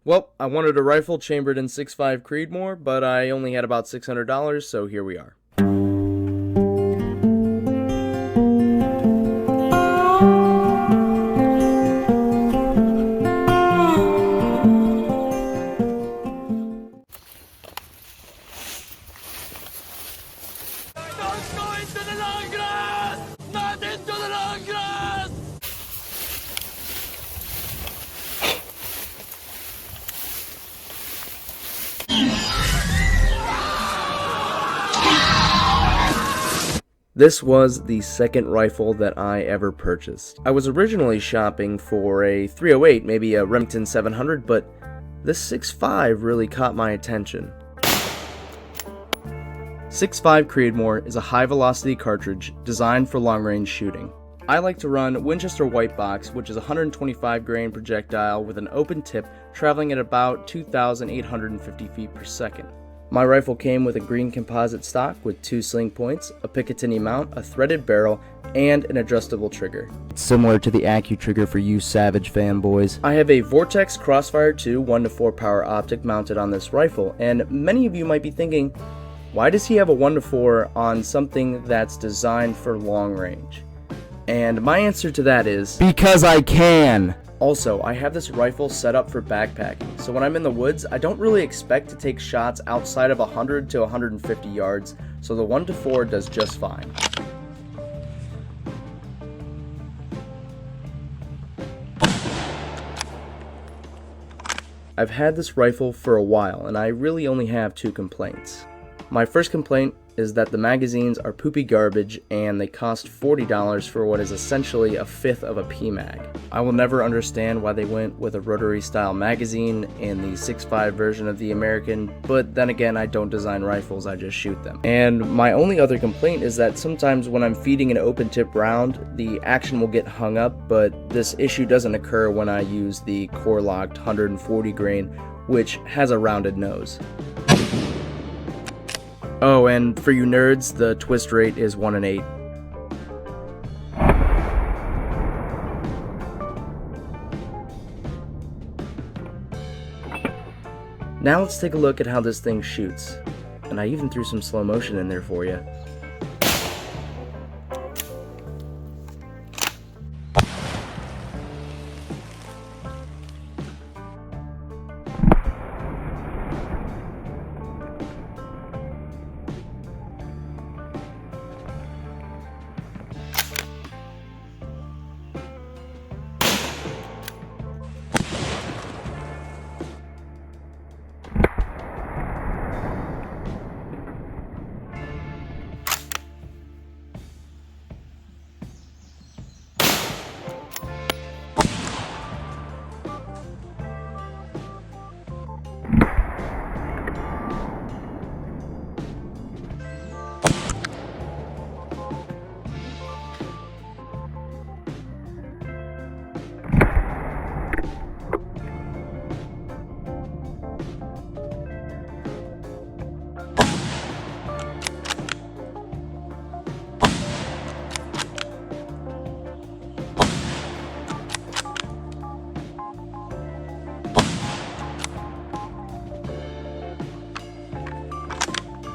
Well, I wanted a rifle chambered in 6.5 Creedmoor, but I only had about $600, so here we are. This was the second rifle that I ever purchased. I was originally shopping for a 308, maybe a Remington 700, but this 6.5 really caught my attention. 6.5 Creedmoor is a high-velocity cartridge designed for long-range shooting. I like to run Winchester White Box, which is a 125 grain projectile with an open tip traveling at about 2,850 feet per second. My rifle came with a green composite stock with 2 sling points, a Picatinny mount, a threaded barrel, and an adjustable trigger. It's similar to the AccuTrigger for you Savage fanboys. I have a Vortex Crossfire 2 1-4 power optic mounted on this rifle, and many of you might be thinking, why does he have a 1-4 on something that's designed for long range? And my answer to that is, because I can! Also, I have this rifle set up for backpacking, so when I'm in the woods, I don't really expect to take shots outside of 100 to 150 yards, so the 1-4 does just fine. I've had this rifle for a while, and I really only have 2 complaints. My first complaint is that the magazines are poopy garbage and they cost $40 for what is essentially a fifth of a PMag. I will never understand why they went with a rotary style magazine in the 6.5 version of the American, but then again, I don't design rifles, I just shoot them. And my only other complaint is that sometimes when I'm feeding an open tip round, the action will get hung up, but this issue doesn't occur when I use the core locked 140 grain, which has a rounded nose. Oh, and for you nerds, the twist rate is 1 in 8. Now let's take a look at how this thing shoots. And I even threw some slow motion in there for you.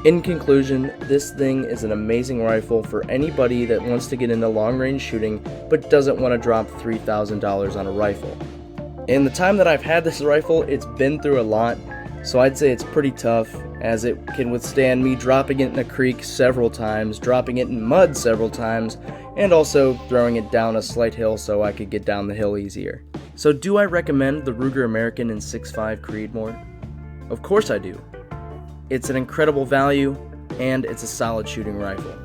In conclusion, this thing is an amazing rifle for anybody that wants to get into long-range shooting but doesn't want to drop $3,000 on a rifle. In the time that I've had this rifle, it's been through a lot, so I'd say it's pretty tough, as it can withstand me dropping it in a creek several times, dropping it in mud several times, and also throwing it down a slight hill so I could get down the hill easier. So do I recommend the Ruger American in 6.5 Creedmoor? Of course I do. It's an incredible value, and it's a solid shooting rifle.